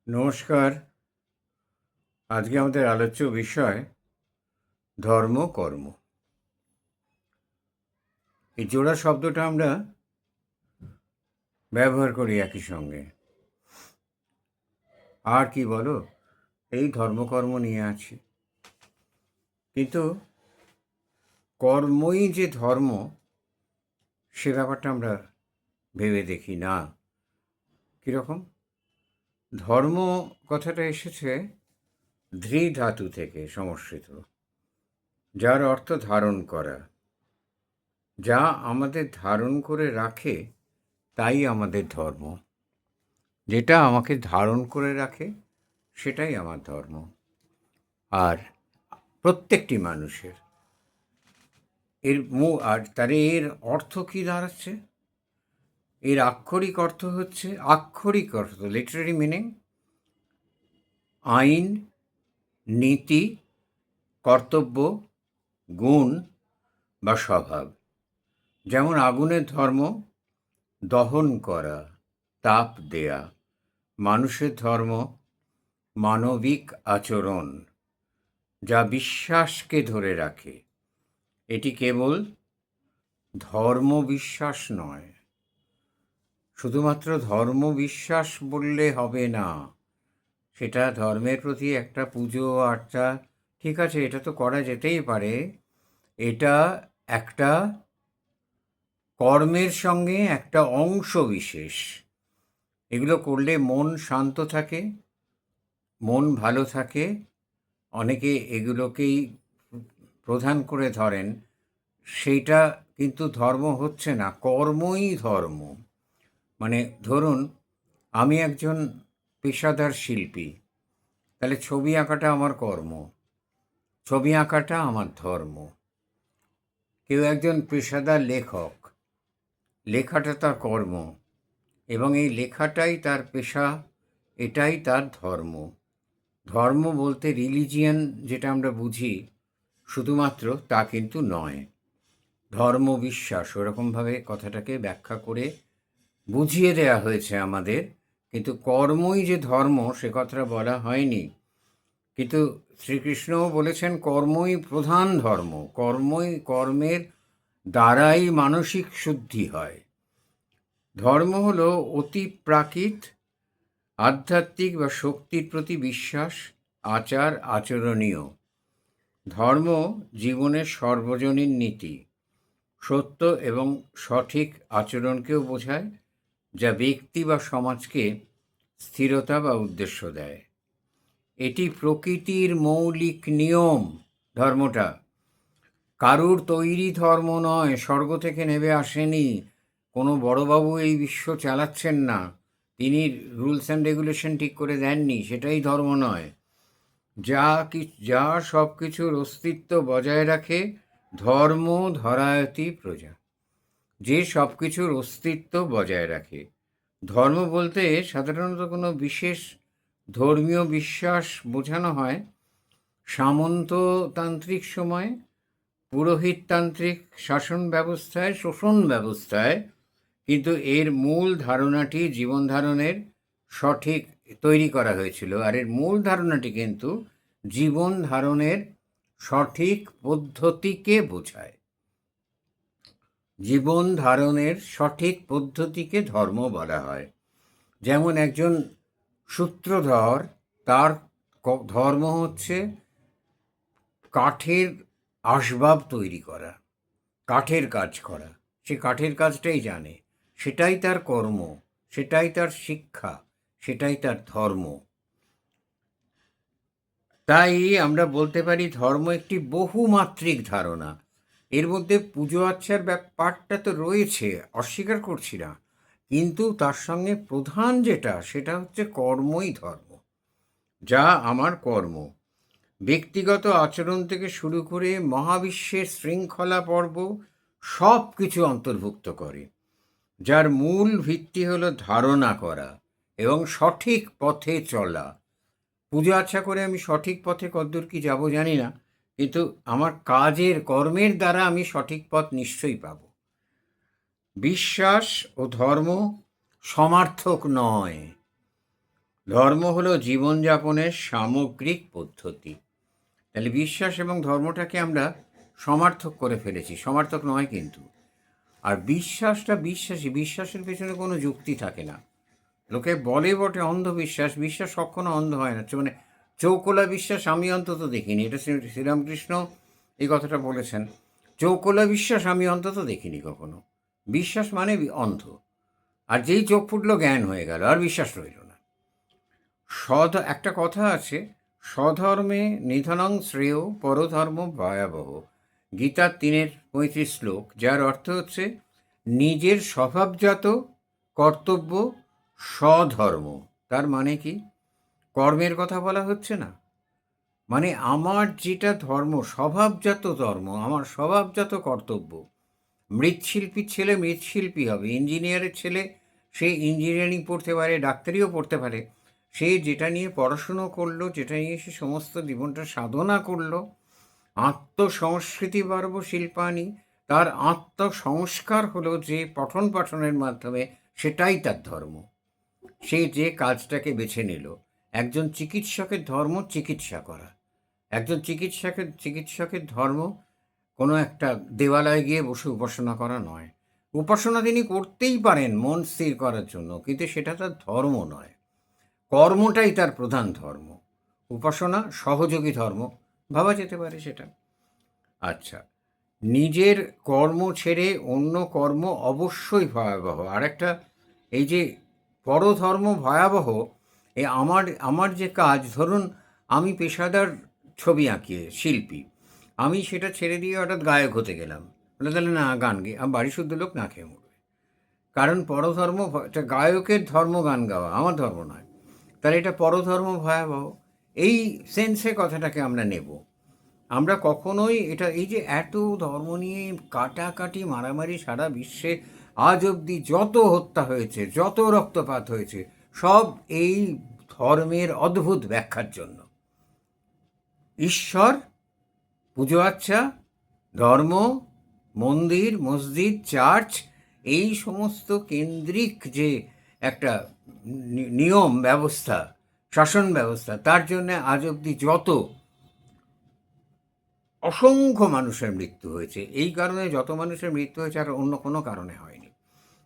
নমস্কার। আজকে আমাদের আলোচ্য বিষয় ধর্ম কর্ম। এই জোড়া শব্দটা আমরা ব্যবহার করি একই সঙ্গে। আর কি বলো, এই ধর্মকর্ম নিয়ে আছি, কিন্তু কর্মই যে ধর্ম সে ব্যাপারটা আমরা ভেবে দেখি না। কীরকম? ধর্ম কথাটা এসেছে ধৃ ধাতু থেকে সমষ্কৃত, যার অর্থ ধারণ করা। যা আমাদের ধারণ করে রাখে তাই আমাদের ধর্ম। যেটা আমাকে ধারণ করে রাখে সেটাই আমার ধর্ম। আর প্রত্যেকটি মানুষের এর অর্থ কী দাঁড়াচ্ছে? এর আক্ষরিক অর্থ হচ্ছে, লিটারারি মিনিং আইন, নীতি, কর্তব্য, গুণ বা স্বভাব। যেমন আগুনের ধর্ম দহন করা, তাপ দেয়া। মানুষের ধর্ম মানবিক আচরণ, যা বিশ্বাসকে ধরে রাখে। এটি কেবল ধর্ম বিশ্বাস নয়। শুধুমাত্র ধর্ম বিশ্বাস বললে হবে না। সেটা ধর্মের প্রতি একটা পুজো আর্চা, ঠিক আছে, এটা তো করা যেতেই পারে। এটা একটা কর্মের সঙ্গে একটা অংশ বিশেষ। এগুলো করলে মন শান্ত থাকে, মন ভালো থাকে। অনেকে এগুলোকেই প্রধান করে ধরেন, সেইটা কিন্তু ধর্ম হচ্ছে না, কর্মই ধর্ম। মানে ধরুন, আমি একজন পেশাদার শিল্পী, তাহলে ছবি আঁকাটা আমার কর্ম, ছবি আঁকাটা আমার ধর্ম। কেউ একজন পেশাদার লেখক, লেখাটা তার কর্ম, এবং এই লেখাটাই তার পেশা, এটাই তার ধর্ম। ধর্ম বলতে রিলিজিয়ান যেটা আমরা বুঝি শুধুমাত্র তা কিন্তু নয়। ধর্ম বিশ্বাস, ওরকমভাবে কথাটাকে ব্যাখ্যা করে বুঝিয়ে দেয়া হয়েছে আমাদের, কিন্তু কর্মই যে ধর্ম সে কথাটা বলা হয়নি। কিন্তু শ্রীকৃষ্ণও বলেছেন কর্মই প্রধান ধর্ম, কর্মের দ্বারাই মানসিক শুদ্ধি হয়। ধর্ম হলো অতি প্রাকৃত, আধ্যাত্মিক বা শক্তির প্রতি বিশ্বাস, আচার আচরণীয়। ধর্ম জীবনের সর্বজনীন নীতি, সত্য এবং সঠিক আচরণকেও বোঝায়, যা ব্যক্তি বা সমাজকে স্থিরতা বা উদ্দেশ্য দেয়। এটি প্রকৃতির মৌলিক নিয়ম। ধর্মটা কারুর তৈরি ধর্ম নয়, স্বর্গ থেকে নেমে আসেনি। কোনো বড়বাবু এই বিশ্ব চালাচ্ছেন না, তিনি রুলস অ্যান্ড রেগুলেশন ঠিক করে দেননি, সেটাই ধর্ম নয়। যা সব কিছুর অস্তিত্ব বজায় রাখে, ধর্ম ধরায়তি প্রজা। যে সব কিছুর অস্তিত্ব বজায় রাখে। ধর্ম বলতে সাধারণত কোনো বিশেষ ধর্মীয় বিশ্বাস বোঝানো হয়। সামন্ততান্ত্রিক সময়, পুরোহিততান্ত্রিক শাসন ব্যবস্থায়, শোষণ ব্যবস্থায়, কিন্তু এর মূল ধারণাটি জীবন ধারণের সঠিক তৈরি করা হয়েছিল। আর এর মূল ধারণাটি কিন্তু জীবন ধারণের সঠিক পদ্ধতিকে বোঝায়। জীবন ধারণের সঠিক পদ্ধতিকে ধর্ম বলা হয়। যেমন একজন সূত্রধর, তার ধর্ম হচ্ছে কাঠের আসবাব তৈরি করা, কাঠের কাজ করা। সে কাঠের কাজটাই জানে, সেটাই তার কর্ম, সেটাই তার শিক্ষা, সেটাই তার ধর্ম। তাই আমরা বলতে পারি ধর্ম একটি বহুমাত্রিক ধারণা। এর মধ্যে পুজো আচ্চার ব্যাপারটা তো রয়েছে, অস্বীকার করছি না, কিন্তু তার সঙ্গে প্রধান যেটা সেটা হচ্ছে কর্মই ধর্ম। যা আমার কর্ম, ব্যক্তিগত আচরণ থেকে শুরু করে মহাবিশ্বের শৃঙ্খলা পর্ব সব কিছু অন্তর্ভুক্ত করে, যার মূল ভিত্তি হলো ধারণা করা এবং সঠিক পথে চলা। পুজো আচ্ছা করে আমি সঠিক পথে কতদূর কি যাব জানি না, কিন্তু আমার কর্মের দ্বারা আমি সঠিক পথ নিশ্চয়ই পাব। বিশ্বাস ও ধর্ম সমার্থক নয়। ধর্ম হলো জীবনযাপনের সামগ্রিক পদ্ধতি। তাহলে বিশ্বাস এবং ধর্মটাকে আমরা সমার্থক করে ফেলেছি, সমার্থক নয় কিন্তু। আর বিশ্বাসটা বিশ্বাসের পেছনে কোনো যুক্তি থাকে না। লোকে বলে বটে অন্ধবিশ্বাস, বিশ্বাস কখনো অন্ধ হয় না। মানে চৌকোলা বিশ্বাস আমি অন্তত দেখিনি। এটা শ্রীরামকৃষ্ণ এই কথাটা বলেছেন। চৌকোলা বিশ্বাস আমি অন্তত দেখিনি কখনো। বিশ্বাস মানে অন্ধ। আর যেই চোখ ফুটলো জ্ঞান হয়ে গেল, আর বিশ্বাস রইল না। একটা কথা আছে, স্বধর্মে নিধনং শ্রেয় পরধর্ম ভয়াবহ। গীতার 3:35 শ্লোক, যার অর্থ হচ্ছে নিজের স্বভাবজাত কর্তব্য স্বধর্ম। তার মানে কি? কর্মের কথা বলা হচ্ছে না। মানে আমার যেটা ধর্ম, স্বভাবজাত ধর্ম, আমার স্বভাবজাত কর্তব্য। মৃৎশিল্পীর ছেলে মৃৎশিল্পী হবে, ইঞ্জিনিয়ারের ছেলে সে ইঞ্জিনিয়ারিং পড়তে পারে, ডাক্তারিও পড়তে পারে। সে যেটা নিয়ে পড়াশুনো করলো, যেটা নিয়ে সে সমস্ত জীবনটা সাধনা করলো, আত্মসংস্কৃতি বাড়ব শিল্পানি, তার আত্মসংস্কার হলো যে পঠন পাঠনের মাধ্যমে, সেটাই তার ধর্ম। সে যে কাজটাকে বেছে নিল। একজন চিকিৎসকের ধর্ম চিকিৎসা করা। একজন চিকিৎসকের ধর্ম কোনো একটা দেবালয়ে গিয়ে বসে উপাসনা করা নয়। উপাসনা তিনি করতেই পারেন মন স্থির করার জন্য, কিন্তু সেটা তার ধর্ম নয়। কর্মটাই তার প্রধান ধর্ম। উপাসনা সহযোগী ধর্ম ভাবা যেতে পারে সেটা। আচ্ছা, নিজের কর্ম ছেড়ে অন্য কর্ম অবশ্যই ভয়াবহ। আর একটা, এই যে পরধর্ম ভয়াবহ, আমার যে কাজ, ধরুন আমি পেশাদার ছবি আঁকিয়ে শিল্পী, আমি সেটা ছেড়ে দিয়ে হঠাৎ গায়ক হতে গেলাম, বলে তাহলে না গান গেয়ে আমার বাড়ি শুদ্ধ লোক না খেয়ে মরবে। কারণ পরধর্ম, গায়কের ধর্ম গান গাওয়া, আমার ধর্ম নয়। তাহলে এটা পরধর্ম ভয়াবহ। এই সেন্সে কথাটাকে আমরা নেব। আমরা কখনোই এটা, এই যে এত ধর্ম নিয়ে কাটাকাটি মারামারি সারা বিশ্বে আজ অবধি যত হত্যা হয়েছে, যত রক্তপাত হয়েছে, সব এই ধর্মের অদ্ভুত ব্যাখ্যার জন্য। ঈশ্বর, পুজো আচ্ছা, ধর্ম, মন্দির, মসজিদ, চার্চ, এই সমস্ত কেন্দ্রিক যে একটা নিয়ম ব্যবস্থা, শাসন ব্যবস্থা, তার জন্য আজ অবধি যত অসংখ্য মানুষের মৃত্যু হয়েছে। এই কারণে যত মানুষের মৃত্যু হয়েছে আর অন্য কোনো কারণে হয়নি।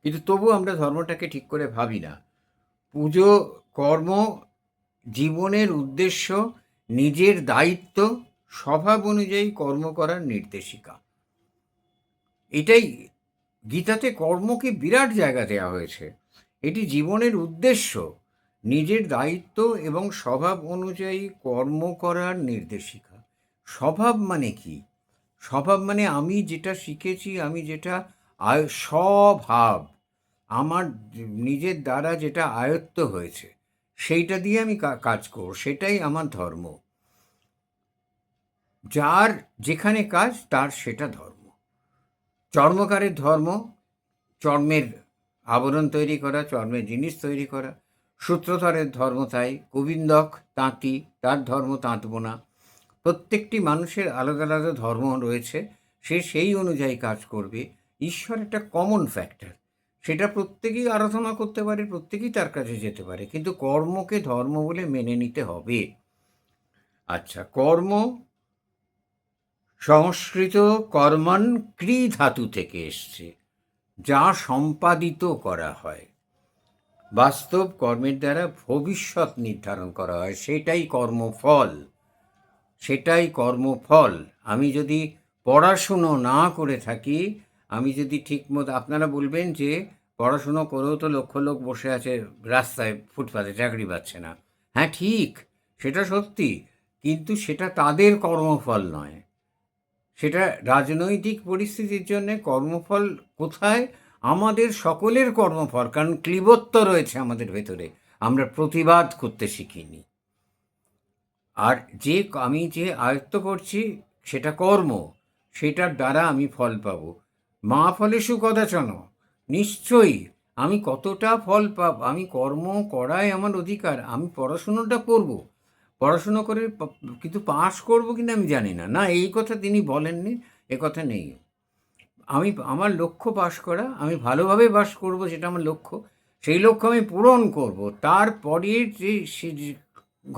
কিন্তু তবু আমরা ধর্মটাকে ঠিক করে ভাবি না। পুজো, কর্ম, জীবনের উদ্দেশ্য, নিজের দায়িত্ব, স্বভাব অনুযায়ী কর্ম করার নির্দেশিকা। এটাই গীতাতে কর্মকে বিরাট জায়গা দেওয়া হয়েছে। এটি জীবনের উদ্দেশ্য, নিজের দায়িত্ব এবং স্বভাব অনুযায়ী কর্ম করার নির্দেশিকা। স্বভাব মানে কি? স্বভাব মানে আমি যেটা শিখেছি, আমি যেটা স্বভাব, আমার নিজের দ্বারা যেটা আয়ত্ত হয়েছে, সেইটা দিয়ে আমি কাজ করব, সেটাই আমার ধর্ম। যার যেখানে কাজ তার সেটা ধর্ম। চর্মকারের ধর্ম চর্মের আবরণ তৈরি করা, চর্মের জিনিস তৈরি করা। সূত্রধরের ধর্ম তাই, গোবিন্দক তাঁতি, তার ধর্ম তাঁত বোনা। প্রত্যেকটি মানুষের আলাদা আলাদা ধর্ম রয়েছে, সে সেই অনুযায়ী কাজ করবে। ঈশ্বর একটা কমন ফ্যাক্টর, সেটা প্রত্যেকেই আরাধনা করতে পারে, প্রত্যেকেই তার কাছে যেতে পারে, কিন্তু কর্মকে ধর্ম বলে মেনে নিতে হবে। আচ্ছা, কর্ম সংস্কৃত কর্মণ ক্রি ধাতু থেকে এসছে, যা সম্পাদিত করা হয়। বাস্তব কর্মের দ্বারা ভবিষ্যৎ নির্ধারণ করা হয়, সেটাই কর্মফল, সেটাই কর্মফল। আমি যদি পড়াশুনো না করে থাকি, আমি যদি ঠিকমতো, আপনারা বলবেন যে পড়াশুনো করেও তো লক্ষ লোক বসে আছে রাস্তায়, ফুটপাতে, চাকরি পাচ্ছে না। হ্যাঁ ঠিক, সেটা সত্যি, কিন্তু সেটা তাদের কর্মফল নয়। সেটা রাজনৈতিক পরিস্থিতির জন্যে কর্মফল কোথায়? আমাদের সকলের কর্মফল, কারণ ক্লীবত্ব রয়েছে আমাদের ভেতরে, আমরা প্রতিবাদ করতে শিখিনি। আর যে আমি যে আয়ত্ত করছি সেটা কর্ম, সেটার দ্বারা আমি ফল পাব। মা ফলেষু কদাচন, নিশ্চয়ই আমি কতটা ফল পাব, আমি কর্ম করাই আমার অধিকার। আমি পড়াশুনোটা করব, পড়াশুনো করে কিন্তু পাশ করব কিনা আমি জানি না, না এই কথা তিনি বলেননি, এ কথা নেই। আমার লক্ষ্য পাশ করা, আমি ভালোভাবে বাস করব, সেটা আমার লক্ষ্য। সেই লক্ষ্য আমি পূরণ করব, তারপরের যে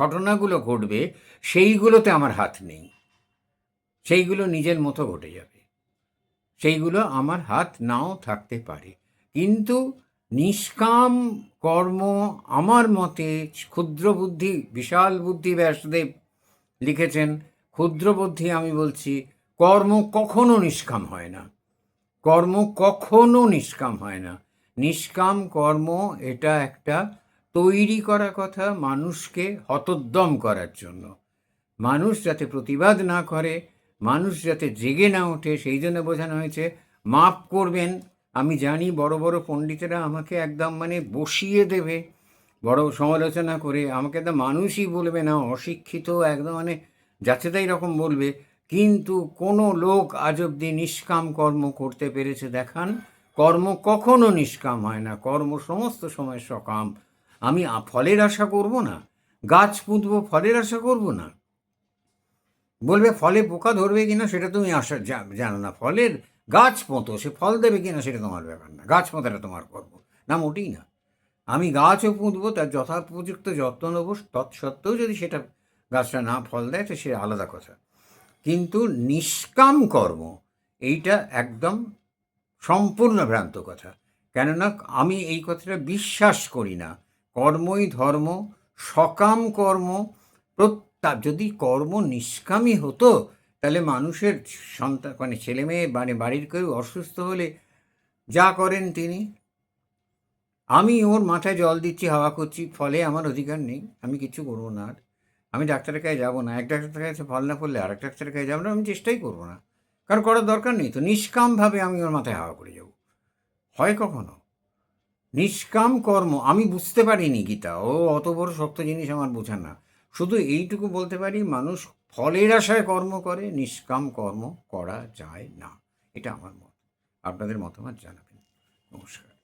ঘটনাগুলো ঘটবে সেইগুলোতে আমার হাত নেই, সেইগুলো নিজের মতো ঘটে যাবে, সেইগুলো আমার হাত নাও থাকতে পারে। কিন্তু নিষ্কাম কর্ম আমার মতে, ক্ষুদ্র বুদ্ধি বিশাল বুদ্ধি ব্যাসদেব লিখেছেন, ক্ষুদ্র বুদ্ধি আমি বলছি, কর্ম কখনো নিষ্কাম হয় না, কর্ম কখনো নিষ্কাম হয় না। নিষ্কাম কর্ম এটা একটা তৈরি করা কথা মানুষকে হতোদ্যম করার জন্য, মানুষ যাতে প্রতিবাদ না করে, মানুষ যাতে জেগে না ওঠে, সেই জন্য বোঝানো হয়েছে। মাপ করবেন, আমি জানি বড় বড় পণ্ডিতেরা আমাকে একদম মানে বসিয়ে দেবে, বড় সমালোচনা করে আমাকে একদম মানুষই বলবে না, অশিক্ষিত একদম মানে যাচ্ছে তাই রকম বলবে। কিন্তু কোনো লোক আজ অব্দি নিষ্কাম কর্ম করতে পেরেছে দেখান? কর্ম কখনো নিষ্কাম হয় না, কর্ম সমস্ত সময় সকাম। আমি ফলের আশা করব না, গাছ পুঁতবো, ফলের আশা করব না। বলবে ফলে পোকা ধরবে কিনা সেটা তুমি জানো না, ফলের গাছ পোঁতো, সে ফল দেবে কিনা সেটা তোমার ব্যাপার না, গাছ পোঁতাটা তোমার করবো না, মোটেই না। আমি গাছও পুঁতবো, তার যথোপযুক্ত যত্ন নেবো, তৎসত্ত্বেও যদি সেটা গাছটা না ফল দেয় তো সে আলাদা কথা। কিন্তু নিষ্কাম কর্ম এইটা একদম সম্পূর্ণ ভ্রান্ত কথা। কেননা আমি এই কথাটা বিশ্বাস করি না। কর্মই ধর্ম, সকাম কর্ম। যদি কর্ম নিষ্কামই হতো তাহলে মানুষের সন্তান মানে ছেলে মেয়ে মানে বাড়ির কেউ অসুস্থ হলে যা করেন তিনি, আমি ওর মাথায় জল দিচ্ছি, হাওয়া করছি, ফলে আমার অধিকার নেই, আমি কিছু করবো না। আর আমি ডাক্তারের কাছে যাবো না, এক ডাক্তারের কাছে ফল না করলে আর এক ডাক্তারের কাছে যাবো না, আমি চেষ্টাই করবো না, কারণ করার দরকার নেই তো। নিষ্কামভাবে আমি ওর মাথায় হাওয়া করে যাবো, হয় কখনো? নিষ্কাম কর্ম আমি বুঝতে পারিনি গীতা, ও অত বড় শক্ত জিনিস আমার বোঝা না। শুধু এইটুকু বলতে পারি, মানুষ ফলের আশায় কর্ম করে, নিষ্কাম কর্ম করা যায় না। এটা আমার মত। আপনাদের মতামত জানাবেন। নমস্কার।